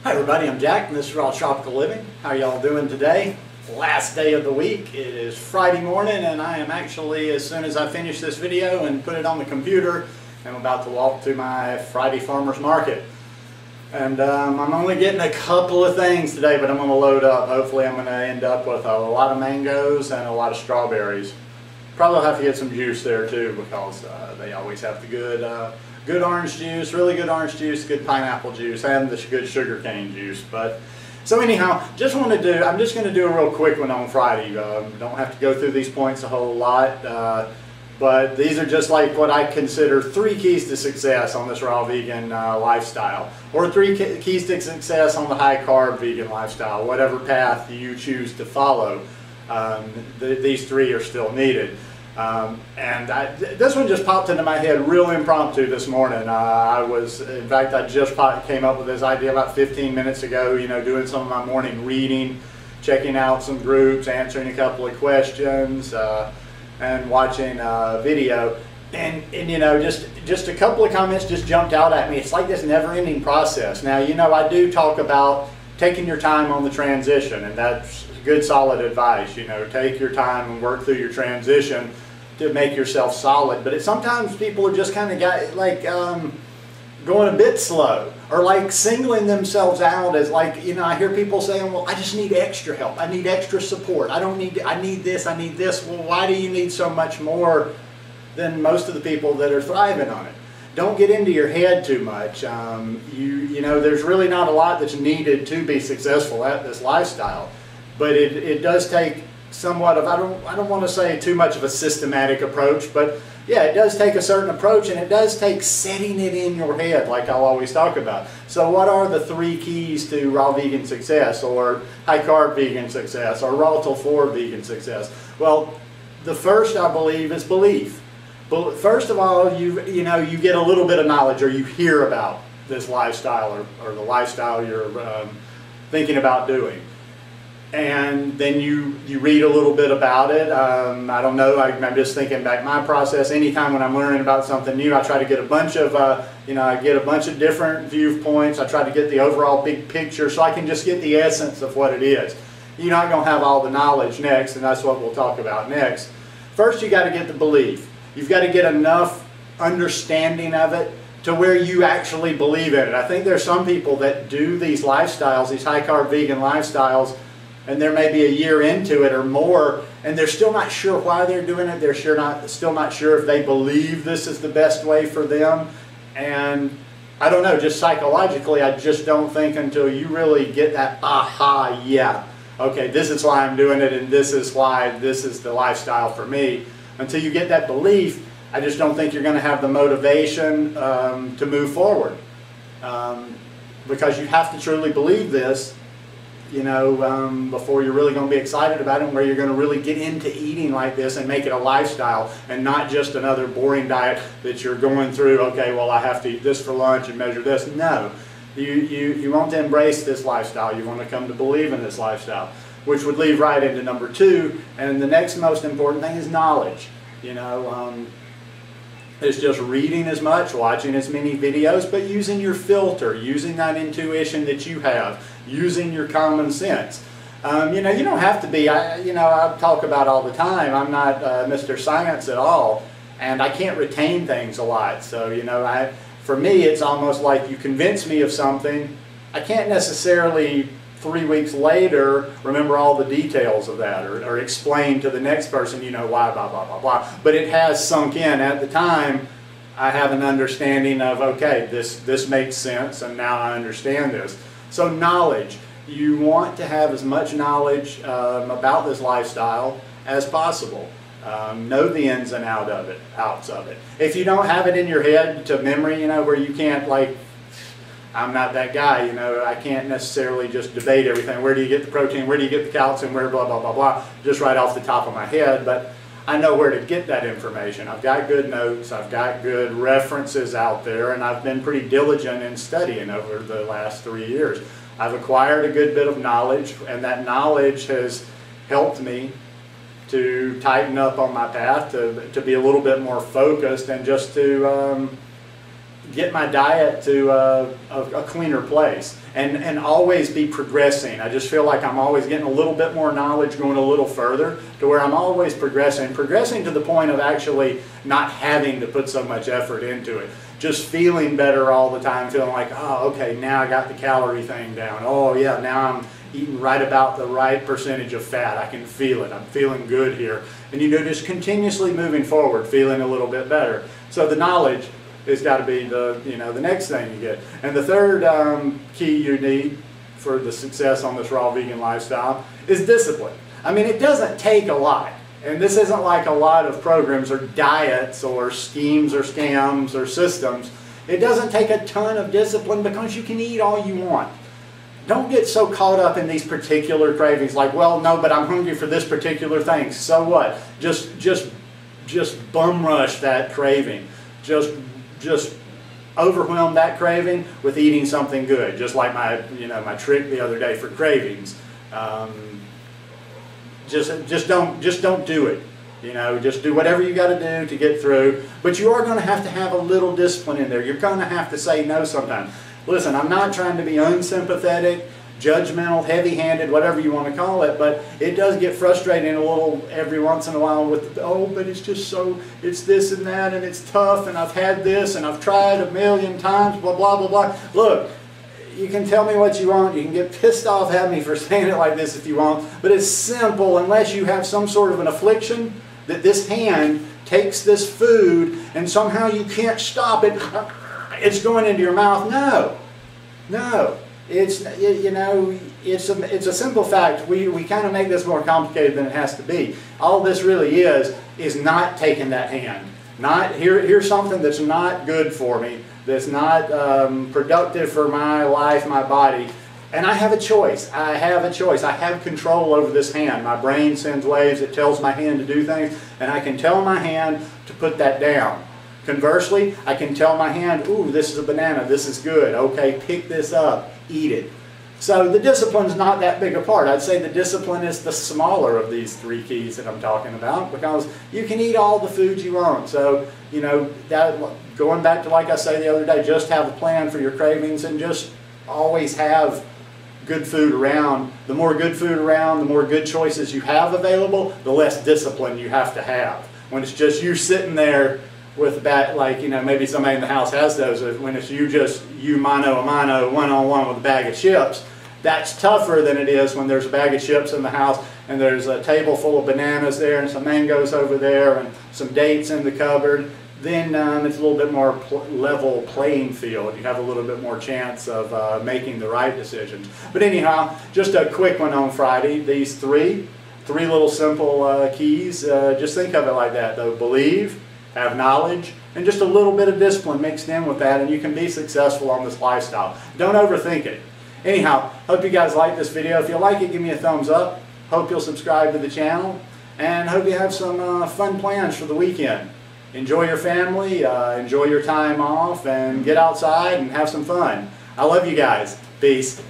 Hi everybody, I'm Jack and this is Raw Tropical Living. How are y'all doing today? Last day of the week. It is Friday morning and I am actually, as soon as I finish this video and put it on the computer, I'm about to walk to my Friday farmer's market. And I'm only getting a couple of things today, but I'm going to load up. Hopefully I'm going to end up with a lot of mangoes and a lot of strawberries. Probably have to get some juice there too, because they always have the good orange juice, really good orange juice, good pineapple juice, and the good sugar cane juice. But so anyhow, I'm just going to do a real quick one on Friday. Don't have to go through these points a whole lot, but these are just like what I consider 3 keys to success on this raw vegan lifestyle, or 3 keys to success on the high carb vegan lifestyle. Whatever path you choose to follow, these 3 are still needed. This one just popped into my head real impromptu this morning. In fact, I just came up with this idea about 15 minutes ago, you know, doing some of my morning reading, checking out some groups, answering a couple of questions, and watching a video. And you know, just a couple of comments just jumped out at me. It's like this never-ending process. Now, you know, I do talk about taking your time on the transition, and that's good solid advice. You know, take your time and work through your transition to make yourself solid. But sometimes people are just kind of going a bit slow, or like singling themselves out as, like, you know, I hear people saying, well, I just need extra help, I need extra support, I need this. Well, why do you need so much more than most of the people that are thriving on it? Don't get into your head too much. You know, there's really not a lot that's needed to be successful at this lifestyle. But it does take somewhat of, I don't want to say too much of a systematic approach, but yeah, it does take a certain approach, and it does take setting it in your head, like I'll always talk about. So what are the 3 keys to raw vegan success, or high carb vegan success, or raw till 4 vegan success? Well, the first, I believe, is belief. But first of all, you get a little bit of knowledge, or you hear about this lifestyle, or the lifestyle you're thinking about doing. And then you read a little bit about it. I don't know, I'm just thinking back my process. Anytime when I'm learning about something new, I try to get a bunch of, I get a bunch of different viewpoints. I try to get the overall big picture so I can just get the essence of what it is. You're not going to have all the knowledge next, and that's what we'll talk about next. First, you got to get the belief. You've got to get enough understanding of it to where you actually believe in it. I think there's some people that do these lifestyles, these high carb vegan lifestyles, and they're maybe a year into it or more, and they're still not sure why they're doing it. They're still not sure if they believe this is the best way for them. And I don't know, just psychologically, I just don't think until you really get that aha, yeah, okay, this is why I'm doing it, and this is why this is the lifestyle for me. Until you get that belief, I just don't think you're going to have the motivation to move forward. Because you have to truly believe this, you know, before you're really going to be excited about it, where you're going to really get into eating like this and make it a lifestyle, and not just another boring diet that you're going through. Okay, well, I have to eat this for lunch and measure this. No, you want to embrace this lifestyle. You want to come to believe in this lifestyle, which would lead right into number 2. And the next most important thing is knowledge. You know, it's just reading as much, watching as many videos, but using your filter, using that intuition that you have, using your common sense. You know, you don't have to be, I talk about all the time, I'm not Mr. Science at all, and I can't retain things a lot. So, you know, for me, it's almost like you convince me of something, I can't necessarily 3 weeks later remember all the details of that, or explain to the next person, you know, why, blah, blah, blah, blah. But it has sunk in. At the time, I have an understanding of, okay, this makes sense, and now I understand this. So knowledge. You want to have as much knowledge about this lifestyle as possible. Know the ins and outs of it. If you don't have it in your head to memory, you know, where you can't, like, I'm not that guy, you know, I can't necessarily just debate everything. Where do you get the protein? Where do you get the calcium? Where blah, blah, blah, blah, just right off the top of my head. But I know where to get that information. I've got good notes, I've got good references out there, and I've been pretty diligent in studying over the last 3 years. I've acquired a good bit of knowledge, and that knowledge has helped me to tighten up on my path, to be a little bit more focused, and just to get my diet to a cleaner place, and always be progressing. I just feel like I'm always getting a little bit more knowledge, going a little further, to where I'm always progressing to the point of actually not having to put so much effort into it. Just feeling better all the time, feeling like, oh, okay, now I got the calorie thing down. Oh yeah, now I'm eating right about the right percentage of fat. I can feel it. I'm feeling good here. And you know, just continuously moving forward, feeling a little bit better. So the knowledge has got to be the, you know, the next thing you get. And the third key you need for the success on this raw vegan lifestyle is discipline. I mean, it doesn't take a lot. And this isn't like a lot of programs or diets or schemes or scams or systems. It doesn't take a ton of discipline, because you can eat all you want. Don't get so caught up in these particular cravings, like, well, no, but I'm hungry for this particular thing. So what? Just bum rush that craving. Just overwhelm that craving with eating something good. Just like my trick the other day for cravings. Just don't do it. You know, just do whatever you got to do to get through. But you are going to have a little discipline in there. You're going to have to say no sometimes. Listen, I'm not trying to be unsympathetic, judgmental, heavy-handed, whatever you want to call it, but it does get frustrating a little every once in a while with, oh, but it's just so, it's this and that, and it's tough, and I've had this, and I've tried a million times, blah, blah, blah, blah. Look, you can tell me what you want, you can get pissed off at me for saying it like this if you want, but it's simple unless you have some sort of an affliction that this hand takes this food and somehow you can't stop it. It's going into your mouth. No. It's, you know, it's a simple fact. We kind of make this more complicated than it has to be. All this really is not taking that hand. Not here's something that's not good for me, that's not productive for my life, my body. And I have a choice. I have control over this hand. My brain sends waves. It tells my hand to do things, and I can tell my hand to put that down. Conversely, I can tell my hand, ooh, this is a banana, this is good. Okay, pick this up, eat it. So the discipline's not that big a part. I'd say the discipline is the smaller of these three keys that I'm talking about, because you can eat all the foods you want. So, you know, that, going back to like I say the other day, just have a plan for your cravings and just always have good food around. The more good food around, the more good choices you have available, the less discipline you have to have. When it's just you sitting there with that, like, you know, maybe somebody in the house has those, when it's you mano a mano, one-on-one with a bag of chips, that's tougher than it is when there's a bag of chips in the house and there's a table full of bananas there and some mangoes over there and some dates in the cupboard. Then it's a little bit more level playing field. You have a little bit more chance of making the right decisions. But anyhow, just a quick one on Friday. These three little simple keys. Just think of it like that, though. Believe, have knowledge, and just a little bit of discipline mixed in with that, and you can be successful on this lifestyle. Don't overthink it. Anyhow, hope you guys like this video. If you like it, give me a thumbs up. Hope you'll subscribe to the channel, and hope you have some fun plans for the weekend. Enjoy your family, enjoy your time off, and get outside and have some fun. I love you guys. Peace.